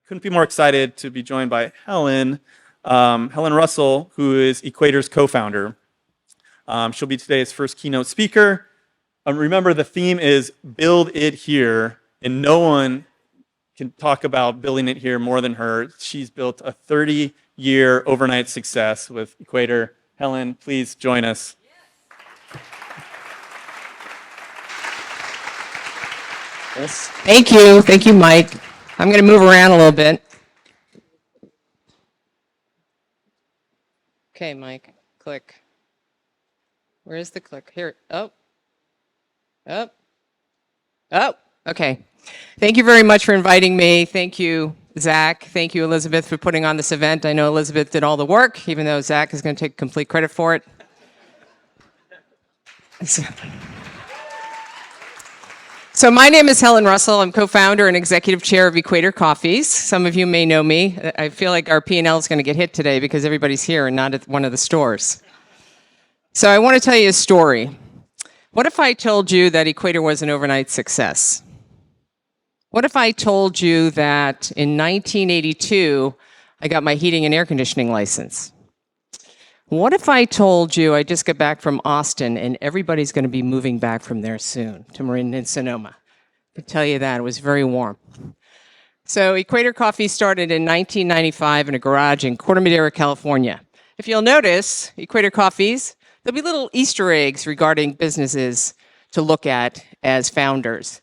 couldn't be more excited to be joined by Helen, Helen Russell, who is Equator's co-founder. She'll be today's first keynote speaker. Remember, the theme is build it here, and no one can talk about building it here more than her. She's built a 30-year overnight success with Equator. Helen, please join us. Yes. Thank you. Thank you, Mike. I'm going to move around a little bit. Okay, Mike, click. Where is the click? Here. Oh. Okay. Thank you very much for inviting me. Thank you, Zach. Thank you, Elizabeth, for putting on this event. I know Elizabeth did all the work, even though Zach is going to take complete credit for it. So my name is Helen Russell. I'm co-founder and executive chair of Equator Coffees. Some of you may know me. I feel like our P&L is going to get hit today because everybody's here and not at one of the stores. So I want to tell you a story. What if I told you that Equator was an overnight success? What if I told you that in 1982, I got my heating and air conditioning license? What if I told you I just got back from Austin and everybody's going to be moving back from there soon to Marin and Sonoma? I can tell you that. It was very warm. So Equator Coffee started in 1995 in a garage in Corte Madera, California. If you'll notice, Equator Coffees, there'll be little Easter eggs regarding businesses to look at as founders.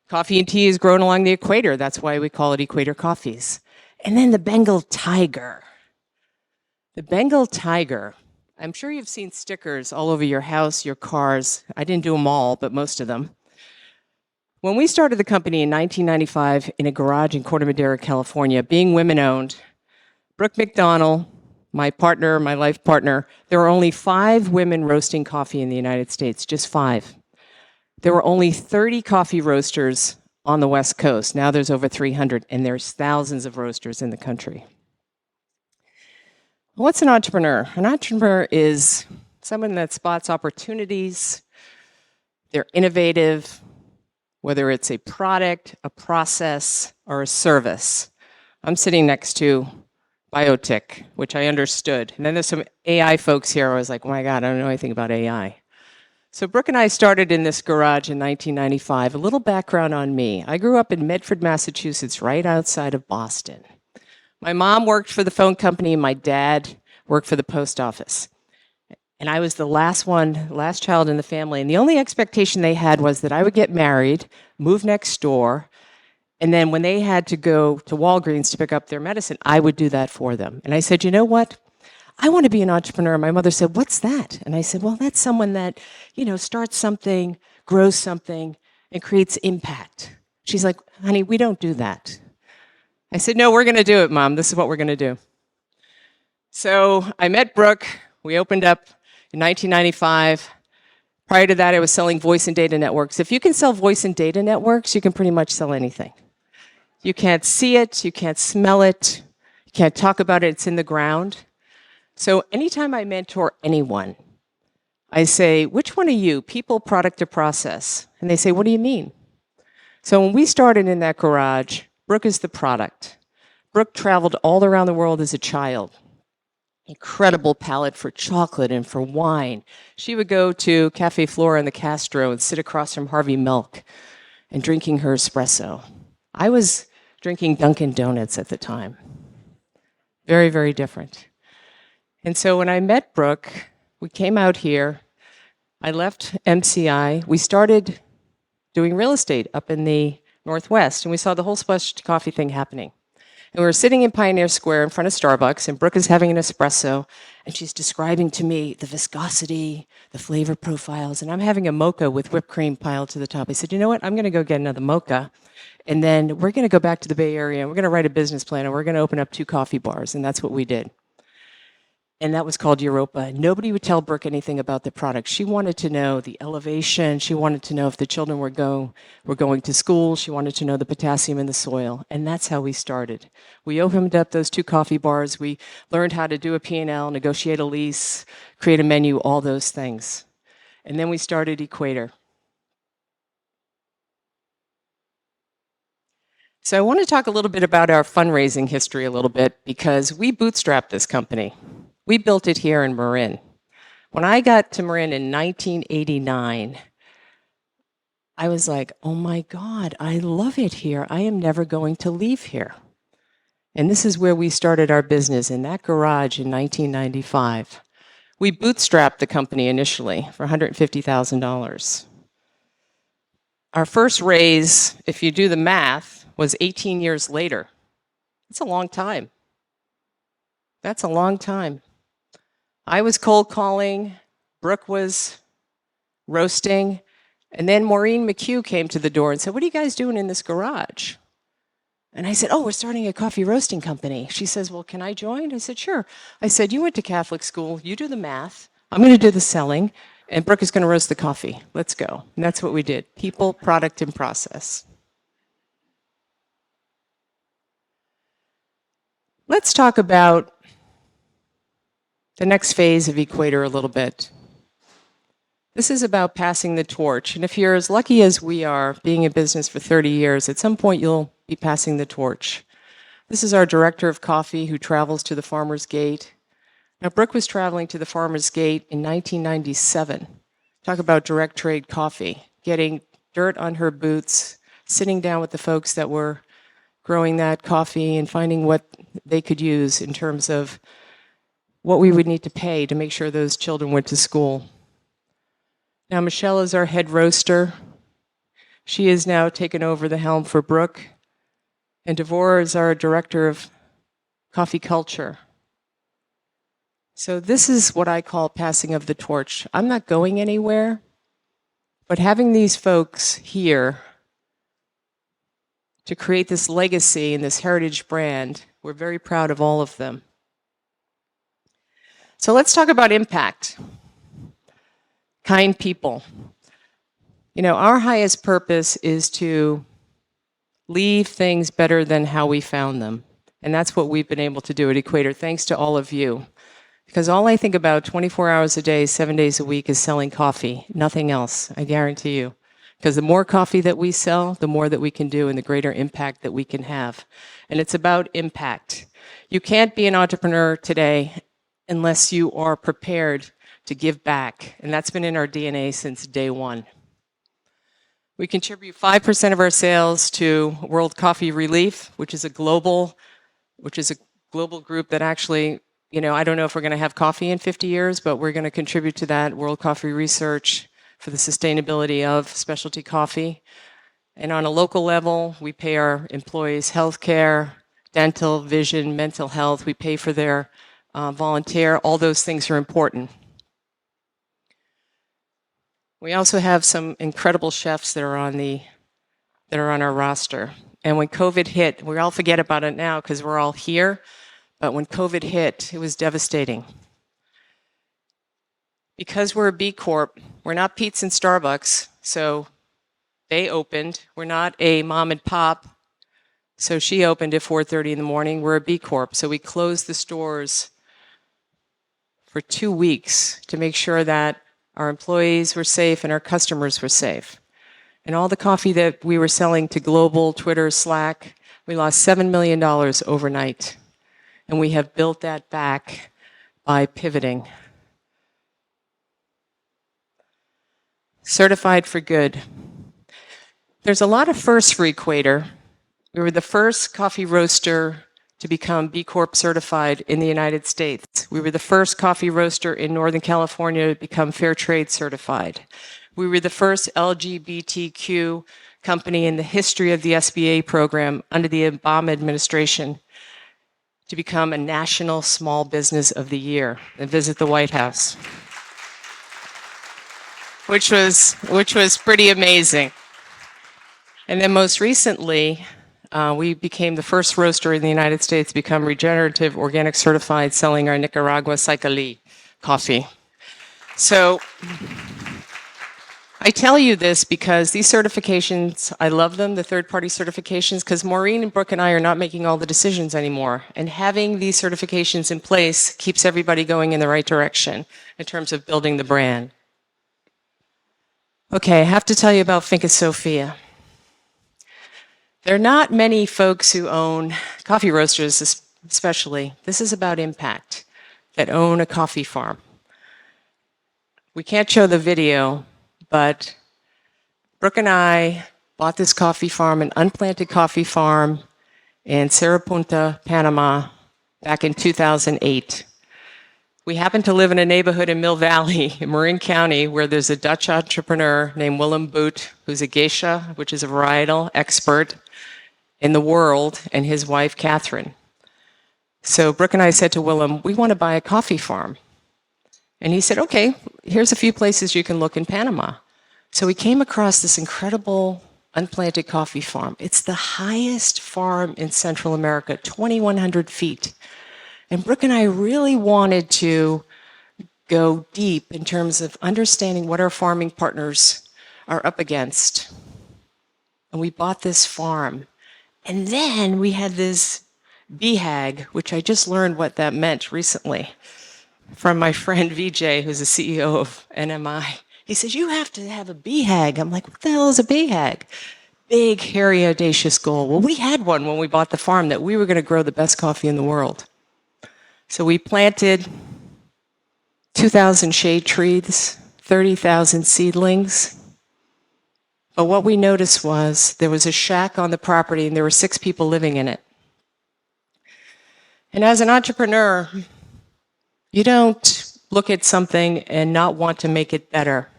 Coffee and tea has grown along the equator. That's why we call it Equator Coffees. And then the Bengal tiger. The Bengal tiger. I'm sure you've seen stickers all over your house, your cars. I didn't do them all, but most of them. When we started the company in 1995 in a garage in Corte Madera, California, being women-owned, Brooke McDonald, my partner, my life partner, there were only 5 women roasting coffee in the United States, just 5. There were only 30 coffee roasters on the West Coast. Now there's over 300, and there's thousands of roasters in the country. What's an entrepreneur? An entrepreneur is someone that spots opportunities. They're innovative, whether it's a product, a process, or a service. I'm sitting next to biotech, which I understood. And then there's some AI folks here. I was like, oh my God, I don't know anything about AI. So Brooke and I started in this garage in 1995. A little background on me. I grew up in Medford, Massachusetts, right outside of Boston. My mom worked for the phone company, and my dad worked for the post office. And I was the last child in the family. And the only expectation they had was that I would get married, move next door, and then when they had to go to Walgreens to pick up their medicine, I would do that for them. And I said, you know what? I want to be an entrepreneur. My mother said, what's that? And I said, well, that's someone that, starts something, grows something, and creates impact. She's like, honey, we don't do that. I said, no, we're going to do it, Mom. This is what we're going to do. So I met Brooke. We opened up in 1995. Prior to that, I was selling voice and data networks. If you can sell voice and data networks, you can pretty much sell anything. You can't see it. You can't smell it. You can't talk about it. It's in the ground. So anytime I mentor anyone, I say, which one are you, people, product, or process? And they say, what do you mean? So when we started in that garage, Brooke is the product. Brooke traveled all around the world as a child. Incredible palate for chocolate and for wine. She would go to Cafe Flora in the Castro and sit across from Harvey Milk and drinking her espresso. I was drinking Dunkin' Donuts at the time. Very, very different. And so when I met Brooke, we came out here. I left MCI. We started doing real estate up in the Northwest, and we saw the whole specialty coffee thing happening. And we were sitting in Pioneer Square in front of Starbucks, and Brooke is having an espresso, and she's describing to me the viscosity, the flavor profiles, and I'm having a mocha with whipped cream piled to the top. I said, you know what? I'm going to go get another mocha, and then we're going to go back to the Bay Area, and we're going to write a business plan, and we're going to open up 2 coffee bars, and that's what we did. And that was called Europa. Nobody would tell Brooke anything about the product. She wanted to know the elevation. She wanted to know if the children were going to school. She wanted to know the potassium in the soil. And that's how we started. We opened up those 2 coffee bars. We learned how to do a P&L, negotiate a lease, create a menu, all those things. And then we started Equator. So I want to talk a little bit about our fundraising history a little bit because we bootstrapped this company. We built it here in Marin. When I got to Marin in 1989, I was like, oh my God, I love it here. I am never going to leave here. And this is where we started our business, in that garage in 1995. We bootstrapped the company initially for $150,000. Our first raise, if you do the math, was 18 years later. That's a long time. That's a long time. I was cold calling, Brooke was roasting, and then Maureen McHugh came to the door and said, "What are you guys doing in this garage?" And I said, "Oh, we're starting a coffee roasting company." She says, "Well, can I join?" I said, "Sure." I said, "You went to Catholic school, you do the math, I'm going to do the selling, and Brooke is going to roast the coffee. Let's go." And that's what we did. People, product, and process. Let's talk about the next phase of Equator a little bit. This is about passing the torch. And if you're as lucky as we are, being in business for 30 years, at some point you'll be passing the torch. This is our director of coffee who travels to the Farmer's Gate. Now, Brooke was traveling to the Farmer's Gate in 1997. Talk about direct trade coffee, getting dirt on her boots, sitting down with the folks that were growing that coffee and finding what they could use in terms of what we would need to pay to make sure those children went to school. Now, Michelle is our head roaster. She has now taken over the helm for Brooke. And Devore is our director of coffee culture. So this is what I call passing of the torch. I'm not going anywhere, but having these folks here to create this legacy and this heritage brand, we're very proud of all of them. So let's talk about impact. Kind people. You know, our highest purpose is to leave things better than how we found them. And that's what we've been able to do at Equator, thanks to all of you. Because all I think about 24 hours a day, 7 days a week is selling coffee, nothing else, I guarantee you. Because the more coffee that we sell, the more that we can do and the greater impact that we can have. And it's about impact. You can't be an entrepreneur today unless you are prepared to give back. And that's been in our DNA since day one. We contribute 5% of our sales to World Coffee Relief, which is a global group that actually, you know, I don't know if we're going to have coffee in 50 years, but we're going to contribute to that World Coffee Research for the sustainability of specialty coffee. And on a local level, we pay our employees health care, dental, vision, mental health. We pay for their volunteer. All those things are important. We also have some incredible chefs that are on our roster. And when COVID hit, we all forget about it now because we're all here, but when COVID hit, it was devastating. Because we're a B Corp, we're not Pete's and Starbucks, so they opened. We're not a mom and pop, so she opened at 4:30 in the morning. We're a B Corp, so we closed the stores for 2 weeks to make sure that our employees were safe and our customers were safe. And all the coffee that we were selling to Global, Twitter, Slack, we lost $7 million overnight. And we have built that back by pivoting. Certified for good. There's a lot of firsts for Equator. We were the first coffee roaster to become B Corp certified in the United States. We were the first coffee roaster in Northern California to become Fair Trade certified. We were the first LGBTQ company in the history of the SBA program under the Obama administration to become a National Small Business of the Year and visit the White House, which was pretty amazing. And then most recently, we became the first roaster in the United States to become regenerative organic certified, selling our Nicaragua Saicali coffee. So I tell you this because these certifications, I love them, the third-party certifications, because Maureen and Brooke and I are not making all the decisions anymore. And having these certifications in place keeps everybody going in the right direction in terms of building the brand. Okay, I have to tell you about Finca Sofia. There are not many folks who own coffee roasters, especially. This is about impact, that own a coffee farm. We can't show the video, but Brooke and I bought this coffee farm, an unplanted coffee farm in Cerro Punta, Panama, back in 2008. We happen to live in a neighborhood in Mill Valley, in Marin County, where there's a Dutch entrepreneur named Willem Boot, who's a geisha, which is a varietal expert in the world, and his wife, Catherine. So Brooke and I said to Willem, we want to buy a coffee farm. And he said, okay, here's a few places you can look in Panama. So we came across this incredible unplanted coffee farm. It's the highest farm in Central America, 2,100 feet. And Brooke and I really wanted to go deep in terms of understanding what our farming partners are up against. And we bought this farm. And then we had this BHAG, which I just learned what that meant recently from my friend Vijay, who's the CEO of NMI. He says, you have to have a BHAG. I'm like, what the hell is a BHAG? Big, hairy, audacious goal. Well, we had one when we bought the farm, that we were going to grow the best coffee in the world. So we planted 2,000 shade trees, 30,000 seedlings. But what we noticed was there was a shack on the property and there were 6 people living in it. And as an entrepreneur, you don't look at something and not want to make it better.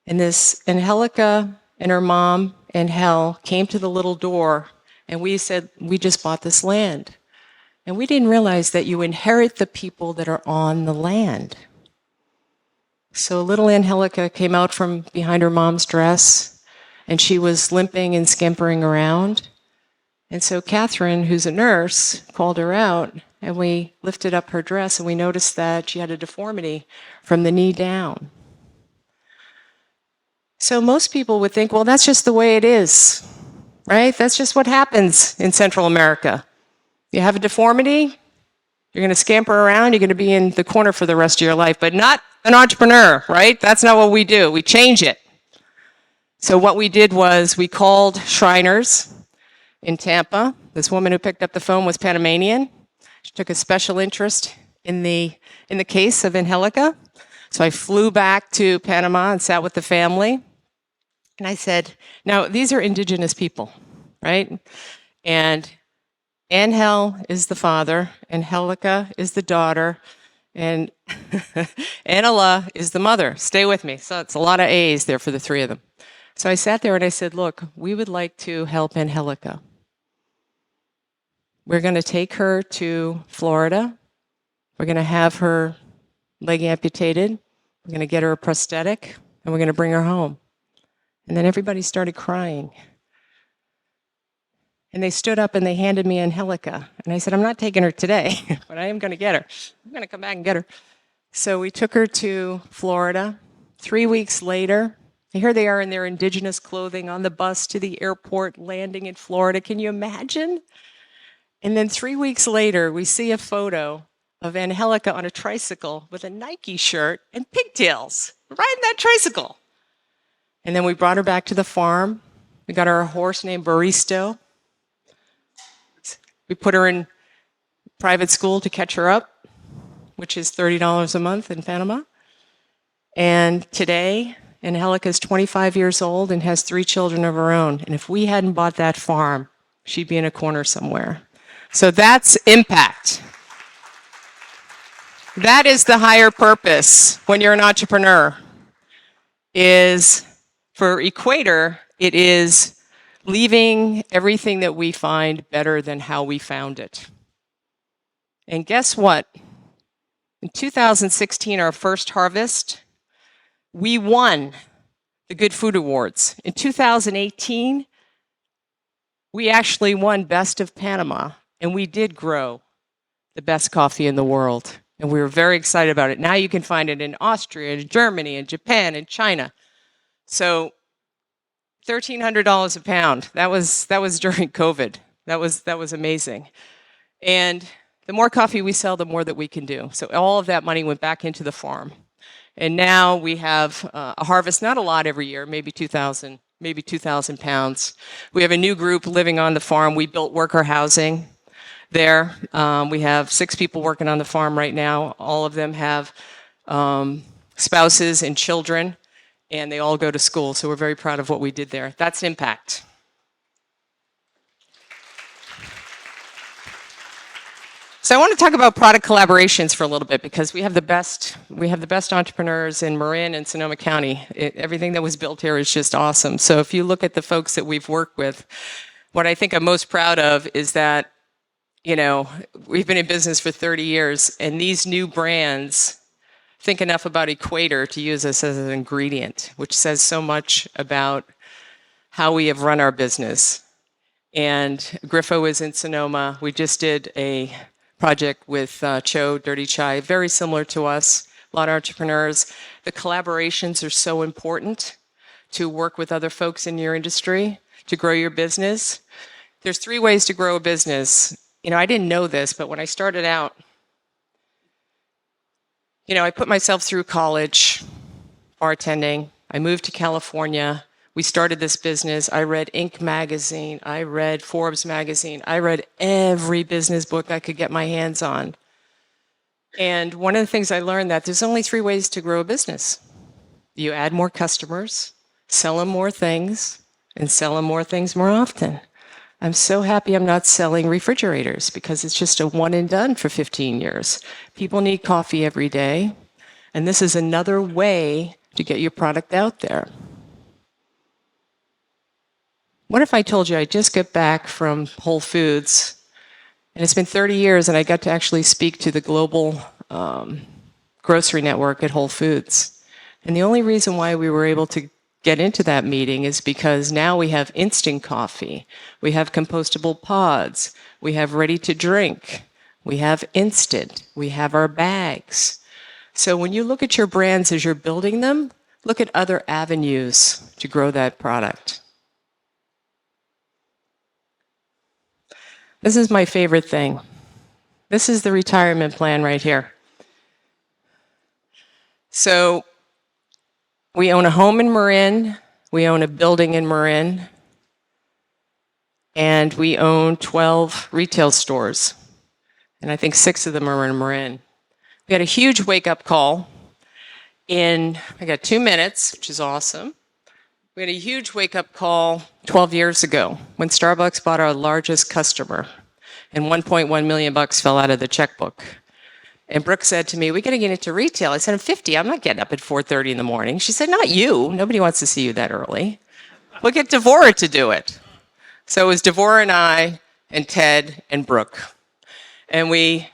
And Angelica and her mom and Hel came to the little door and we said, we just bought this land. And we didn't realize that you inherit the people that are on the land. So little Angelica came out from behind her mom's dress and she was limping and scampering around. And so Catherine, who's a nurse, called her out, and we lifted up her dress, and we noticed that she had a deformity from the knee down. So most people would think, well, that's just the way it is, right? That's just what happens in Central America. You have a deformity, you're going to scamper around, you're going to be in the corner for the rest of your life, but not an entrepreneur, right? That's not what we do. We change it. So what we did was we called Shriners in Tampa. This woman who picked up the phone was Panamanian. She took a special interest in the case of Angelica. So I flew back to Panama and sat with the family. And I said, now these are indigenous people, right? And Angel is the father, Angelica is the daughter, and Anela is the mother. Stay with me. So it's a lot of A's there for the 3 of them. So I sat there and I said, look, we would like to help Angelica. We're going to take her to Florida. We're going to have her leg amputated. We're going to get her a prosthetic, and we're going to bring her home. And then everybody started crying. And they stood up and they handed me Angelica. And I said, I'm not taking her today, but I am going to get her. I'm going to come back and get her. So we took her to Florida. 3 weeks later, here they are in their indigenous clothing on the bus to the airport, landing in Florida. Can you imagine? And then 3 weeks later, we see a photo of Angelica on a tricycle with a Nike shirt and pigtails, riding that tricycle. And then we brought her back to the farm. We got her a horse named Baristo. We put her in private school to catch her up, which is $30 a month in Panama. And today, Angelica is 25 years old and has 3 children of her own. And if we hadn't bought that farm, she'd be in a corner somewhere. So that's impact. That is the higher purpose when you're an entrepreneur. Is for Equator, it is leaving everything that we find better than how we found it. And guess what? In 2016, our first harvest, we won the Good Food Awards. In 2018, we actually won Best of Panama, and we did grow the best coffee in the world. And we were very excited about it. Now you can find it in Austria, and Germany, and Japan, and China. So $1,300 a pound. That was during COVID. That was amazing. And the more coffee we sell, the more that we can do. So all of that money went back into the farm. And now we have a harvest, not a lot every year, maybe 2,000 maybe 2,000 pounds. We have a new group living on the farm. We built worker housing there. We have 6 people working on the farm right now. All of them have spouses and children, and they all go to school. So we're very proud of what we did there. That's impact. So I want to talk about product collaborations for a little bit because we have the best entrepreneurs in Marin and Sonoma County. Everything that was built here is just awesome. So if you look at the folks that we've worked with, what I think I'm most proud of is that, you know, we've been in business for 30 years, and these new brands think enough about Equator to use us as an ingredient, which says so much about how we have run our business. And Griffo is in Sonoma. We just did a project with Cho, Dirty Chai, very similar to us, a lot of entrepreneurs. The collaborations are so important to work with other folks in your industry to grow your business. There's 3 ways to grow a business. You know, I didn't know this, but when I started out, you know, I put myself through college, bartending. I moved to California. We started this business. I read Inc. magazine. I read Forbes magazine. I read every business book I could get my hands on. And one of the things I learned that there's only 3 ways to grow a business. You add more customers, sell them more things, and sell them more things more often. I'm so happy I'm not selling refrigerators because it's just a one and done for 15 years. People need coffee every day, and this is another way to get your product out there. What if I told you I just got back from Whole Foods, and it's been 30 years, and I got to actually speak to the global grocery network at Whole Foods. And the only reason why we were able to get into that meeting is because now we have instant coffee, we have compostable pods, we have ready to drink, we have instant, we have our bags. So when you look at your brands as you're building them, look at other avenues to grow that product. This is my favorite thing. This is the retirement plan right here. So we own a home in Marin, we own a building in Marin, and we own 12 retail stores. And I think 6 of them are in Marin. We had a huge wake-up call I got 2 minutes, which is awesome. We had a huge wake-up call 12 years ago when Starbucks bought our largest customer, and $1.1 million fell out of the checkbook. And Brooke said to me, "We got to get into retail." I said, "I'm 50. I'm not getting up at 4:30 in the morning." She said, "Not you. Nobody wants to see you that early. We'll get Devora to do it." So it was Devora and I and Ted and Brooke. And we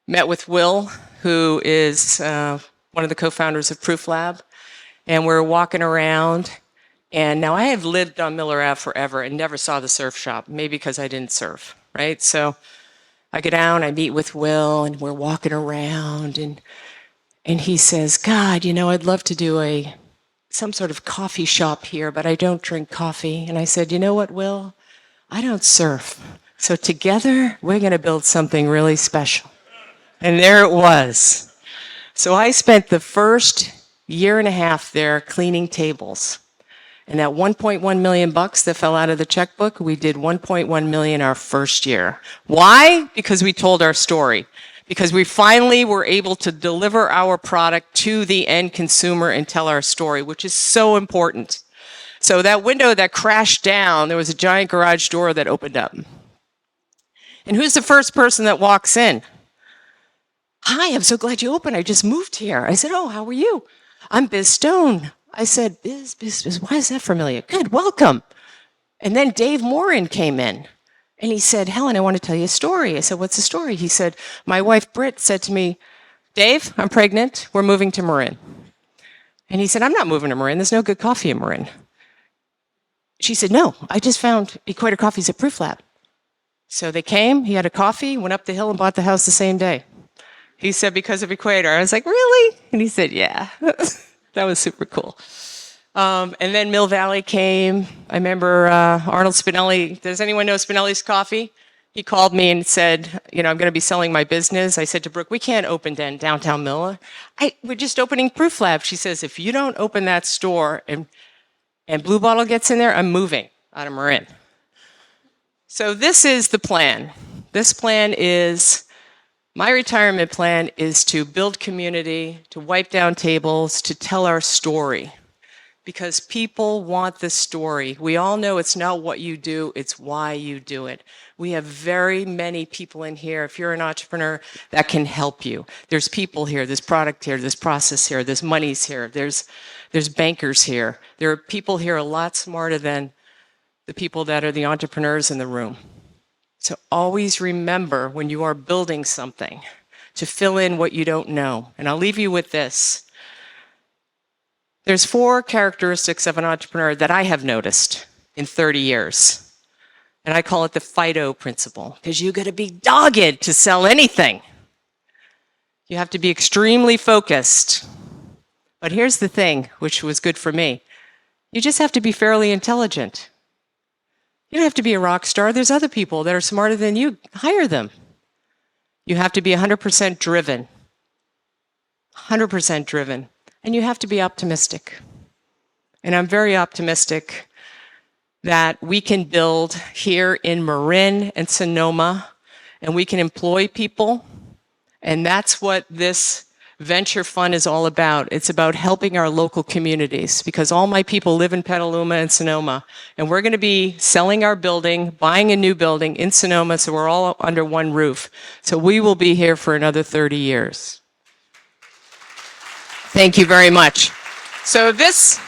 met with Will, who is one of the co-founders of Proof Lab. And we're walking around. And now I have lived on Miller Ave forever and never saw the surf shop, maybe because I didn't surf, right? So I go down, I meet with Will, and we're walking around, and he says, "God, you know, I'd love to do some sort of coffee shop here, but I don't drink coffee." And I said, "You know what, Will? I don't surf. So together, we're going to build something really special." And there it was. So I spent the first year and a half there cleaning tables. And that $1.1 million that fell out of the checkbook, we did $1.1 million our first year. Why? Because we told our story. Because we finally were able to deliver our product to the end consumer and tell our story, which is so important. So that window that crashed down, there was a giant garage door that opened up. And who's the first person that walks in? "Hi, I'm so glad you opened. I just moved here." I said, "Oh, how are you?" "I'm Biz Stone." I said, Biz, why is that familiar? "Good, welcome." And then Dave Morin came in, and he said, "Helen, I want to tell you a story." I said, "What's the story?" He said, "My wife, Britt, said to me, 'Dave, I'm pregnant. We're moving to Marin.'" And he said, "I'm not moving to Marin. There's no good coffee in Marin." She said, "No, I just found Equator Coffees at Proof Lab." So they came, he had a coffee, went up the hill and bought the house the same day. He said, "Because of Equator." I was like, "Really?" And he said, "Yeah." That was super cool. And then Mill Valley came. I remember Arnold Spinelli. Does anyone know Spinelli's Coffee? He called me and said, "You know, I'm going to be selling my business." I said to Brooke, "We can't open downtown Miller. We're just opening Proof Lab." She says, "If you don't open that store and and Blue Bottle gets in there, I'm moving out of Marin. So this is the plan. This plan is, my retirement plan is to build community, to wipe down tables, to tell our story. Because people want the story. We all know it's not what you do, it's why you do it. We have very many people in here, if you're an entrepreneur, that can help you. There's people here, there's product here, there's process here, there's monies here, there's bankers here. There are people here a lot smarter than the people that are the entrepreneurs in the room. So always remember when you are building something to fill in what you don't know. And I'll leave you with this. There's 4 characteristics of an entrepreneur that I have noticed in 30 years. And I call it the FIDO principle, because you got to be dogged to sell anything. You have to be extremely focused. But here's the thing, which was good for me. You just have to be fairly intelligent. You don't have to be a rock star. There's other people that are smarter than you. Hire them. You have to be 100% driven. 100% driven. And you have to be optimistic. And I'm very optimistic that we can build here in Marin and Sonoma, and we can employ people. And that's what this venture fund is all about. It's about helping our local communities, because all my people live in Petaluma and Sonoma. And we're going to be selling our building, buying a new building in Sonoma, so we're all under one roof. So we will be here for another 30 years. Thank you very much. So this,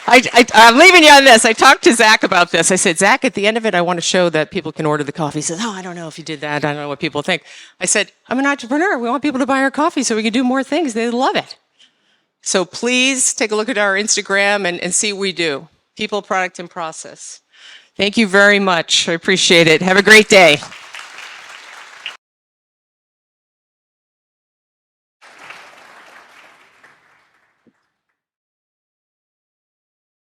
I'm leaving you on this. I talked to Zach about this. I said, Zach, at the end of it, I want to show that people can order the coffee. He said, oh, I don't know if you did that. I don't know what people think. I said, I'm an entrepreneur. We want people to buy our coffee so we can do more things. They love it. So please take a look at our Instagram and see what we do. People, product, and process. Thank you very much. I appreciate it. Have a great day.